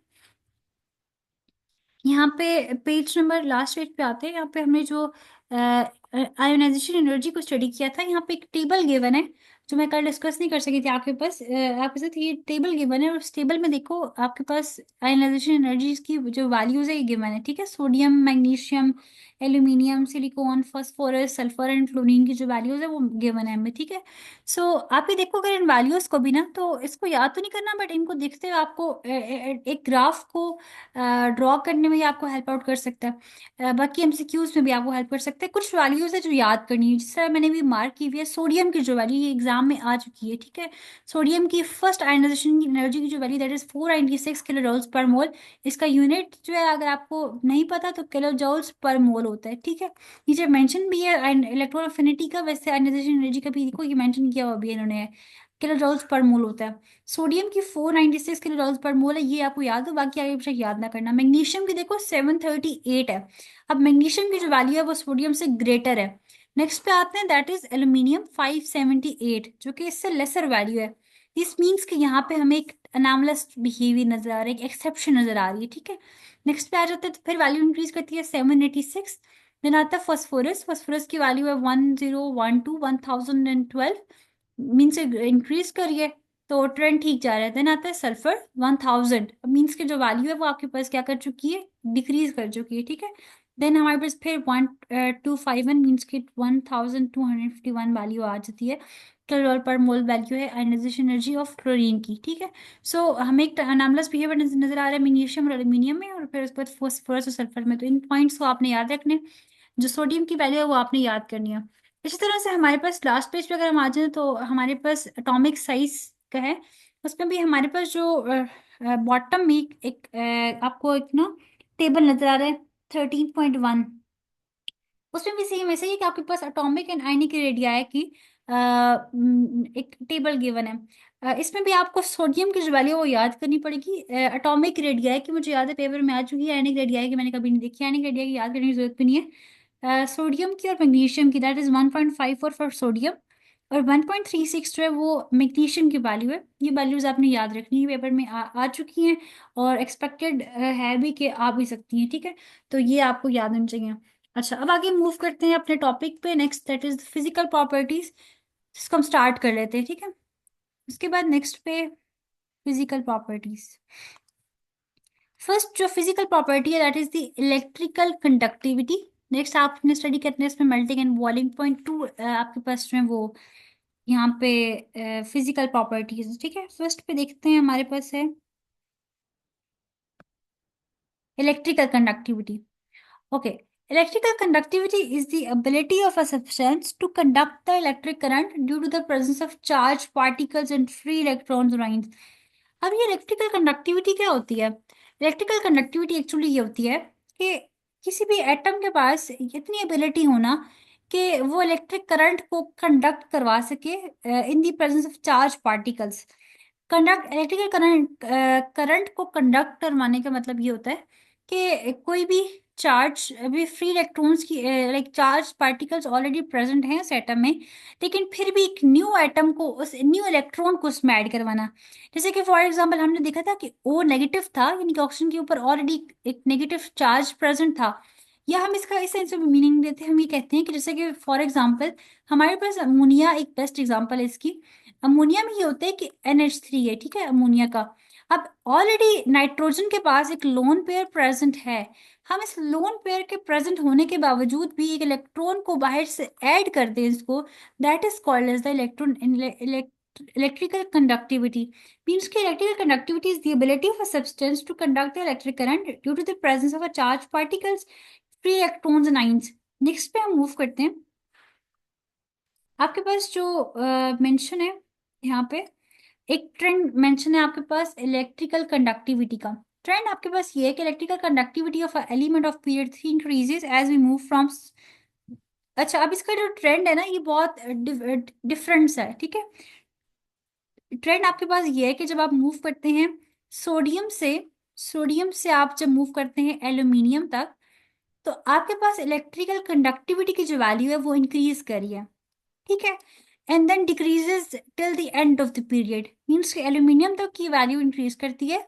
A: यहाँ पे पेज नंबर लास्ट पेज पे आते हैं, यहाँ पे हमने जो आयोनाइजेशन एनर्जी को स्टडी किया था यहाँ पे एक टेबल गिवन है जो मैं कल डिस्कस नहीं कर सकी थी आपके पास, आपके साथ ये टेबल गिवन है और उस टेबल में देखो आपके पास आयोनाइजेशन एनर्जी की जो वैल्यूज है ये गिवन है, ठीक है। Sodium, magnesium, aluminium, silicon, phosphorus, sulphur and fluorine की जो वैल्यूज है वो गिवन है हमें, ठीक है। सो आप ये देखो अगर इन वैल्यूज को भी ना, तो इसको याद तो नहीं करना बट इनको देखते हुए आपको एक ग्राफ को ड्रॉ करने में ये आपको हेल्प आउट कर सकता है। बाकी एमसीक्यूज में भी आपको हेल्प कर सकते हैं। कुछ वैल्यूज है जो याद करनी है, जिस तरह मैंने भी मार्क की हुई है सोडियम की जो वैल्यू ये एग्जाम में आ चुकी है, ठीक है। सोडियम की फर्स्ट आयनाइजेशन एनर्जी की जो value that is 496 kilojoules per mole. इसका यूनिट जो है अगर आपको नहीं पता तो किलो जूल्स पर मोल होता है, ठीक है। नीचे मेंशन भी है इलेक्ट्रॉन अफिनिटी का, वैसे आयनाइजेशन एनर्जी का भी देखो ये मेंशन किया हुआ भी है इन्होंने, किलो जूल्स पर मोल होता है। सोडियम की 496 किलो जूल्स पर मोल है, ये आपको याद हो, बाकी आगे पीछे याद ना करना। मैग्नीशियम की देखो 738 है। अब मैग्नीशियम की जो वैल्यू है वो सोडियम से ग्रेटर है। नेक्स्ट पे आते हैं दैट इज एल्यूमिनियम 578 जो कि इससे लेसर वैल्यू है। दिस मीन्स कि यहाँ पे हमें एक अनॉमलस बिहेवियर नजर आ रहा है, एक एक्सेप्शन नजर आ रही है, ठीक है। नेक्स्ट पे आ जाते हैं तो फिर वैल्यू इंक्रीज करती है 786। देन आता है फास्फोरस, फास्फोरस की वैल्यू है 1012 1012 मीन्स इंक्रीज करिए तो ट्रेंड ठीक जा रहा है। देन आता है सल्फर 1000, मीन्स की जो वैल्यू है वो आपके पास क्या कर चुकी है, डिक्रीज कर चुकी है, ठीक है। देन हमारे पास फिर 1251 मीन्स की 1251 वैल्यू आ जाती है, किलोजोल पर मोल वैल्यू है आयनाइजेशन एनर्जी ऑफ क्लोरीन की, ठीक है। सो हमें एक अनामलस बिहेवियर नजर आ रहा है मैग्नीशियम और एल्यूमिनियम में, और फिर उसके बाद फॉस्फोरस और सल्फर में। तो इन पॉइंट्स को आपने याद रखने, जो सोडियम की वैल्यू है वो आपने याद करनी है। इसी तरह से हमारे पास लास्ट पेज पे अगर हम आ जाए तो हमारे पास एटॉमिक साइज का है। उसमें भी हमारे पास जो बॉटम में आपको एक ना टेबल नजर आ रहा है 13.1, उसमें भी सेम ऐसे ही कि आपके पास एटॉमिक एंड आयनिक रेडियाई की एक टेबल गिवन है। इसमें भी आपको सोडियम की जो वैल्यू है वो याद करनी पड़ेगी। एटॉमिक रेडियाई की मुझे याद है पेपर में आ चुकी है, आयनिक रेडियाई की मैंने कभी नहीं देखी, आयनिक रेडियाई की याद करने की जरूरत भी नहीं है। सोडियम की और मैग्नीशियम की दैट इज 1.54 फॉर सोडियम और 1.36 जो है वो मैग्नीशियम की वैल्यू है। ये वैल्यूज आपने याद रखनी है, पेपर में आ चुकी हैं और एक्सपेक्टेड है भी कि आ भी सकती हैं, ठीक है। तो ये आपको याद होनी चाहिए। अच्छा, अब आगे मूव करते हैं अपने टॉपिक पे next that is physical properties, जिसको हम स्टार्ट कर लेते हैं, ठीक है। उसके बाद नेक्स्ट पे फिजिकल प्रॉपर्टीज। फर्स्ट जो फिजिकल प्रॉपर्टी है that is the electrical conductivity. Next आपने स्टडी करना है इसमें melting and boiling. Point two आपके पास जो है वो यहाँ पे फिजिकल प्रॉपर्टीज, ठीक है। फर्स्ट पे देखते हैं हमारे पास है electrical conductivity. Okay. Electrical conductivity is the ability of a substance to conduct the electric current due to the presence of charged particles and free electrons or ions. अब ये electrical conductivity क्या होती है? इलेक्ट्रिकल कंडक्टिविटी एक्चुअली ये होती है कि किसी भी एटम के पास इतनी एबिलिटी होना कि वो इलेक्ट्रिक करंट को कंडक्ट करवा सके in the presence of charge particles. Conduct electrical current current को कंडक्ट करवाने का मतलब ये होता है कि कोई भी चार्ज अभी फ्री इलेक्ट्रॉन्स की like charge particles already present हैं उस एटम में, लेकिन फिर भी एक न्यू एटम को उस न्यू इलेक्ट्रॉन को उसमें ऐड करवाना। जैसे कि फॉर एग्जांपल हमने देखा था कि ओ नेगेटिव था, यानी कि ऑक्सीजन के ऊपर ऑलरेडी एक नेगेटिव चार्ज प्रेजेंट था। या हम इसका इस सेंस में मीनिंग देते हैं, हम ये कहते हैं कि जैसे कि फॉर एग्जांपल हमारे पास अमोनिया एक बेस्ट एग्जांपल है इसकी। अमोनिया में ये होता है कि NH3 है, ठीक है, अमोनिया का। अब ऑलरेडी नाइट्रोजन के पास एक लोन पेयर प्रेजेंट है। हम इस लोन पेयर के प्रेजेंट होने के बावजूद भी एक इलेक्ट्रॉन को बाहर से ऐड कर दें इसको, that is called as the electron electrical conductivity. Means कि electrical conductivity is the ability of a substance to conduct the electric current due to the presence of a charged particles, free electrons and ions. Next पे हम move करते हैं। आपके पास जो mention है यहाँ पे एक ट्रेंड मेंशन है आपके पास इलेक्ट्रिकल कंडक्टिविटी का। ट्रेंड आपके पास ये है कि electrical conductivity of element of period 3 increases as we move from. अच्छा, अब इसका जो ट्रेंड है ना ये बहुत डिफरेंस है, ठीक है। ट्रेंड आपके पास ये है कि जब आप मूव करते हैं सोडियम से सोडियम से आप जब मूव करते हैं एल्यूमिनियम तक, तो आपके पास इलेक्ट्रिकल कंडक्टिविटी की जो वैल्यू है वो इंक्रीज करी है, ठीक है। And then decreases till the end of the period. Means कि एल्यूमिनियम तक की वैल्यू इंक्रीज करती है।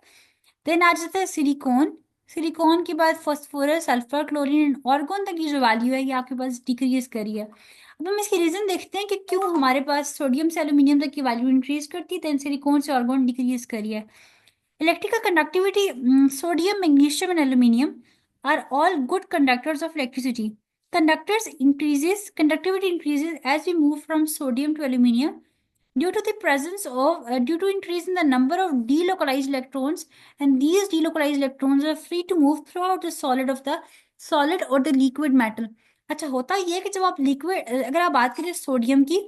A: देन आ जाता है सिलिकॉन। सिलिकॉन के बाद phosphorus, sulphur, chlorine and organ तक की जो वैल्यू है ये आपके पास डिक्रीज करी है। अब हम इसकी रीजन देखते हैं कि क्यों हमारे पास सोडियम से एल्यूमिनियम तक की वैल्यू इंक्रीज करती है, देन सिलिकॉन से ऑर्गन डिक्रीज करी है। Electrical conductivity, sodium, magnesium, and aluminium are all good conductors of electricity. Conductivity increases as we move from sodium to aluminium due to increase in the number of delocalized electrons, and these delocalized electrons are free to move throughout the solid or the liquid metal. अच्छा, होता ये है कि जब आप liquid, अगर आप बात करें सोडियम की,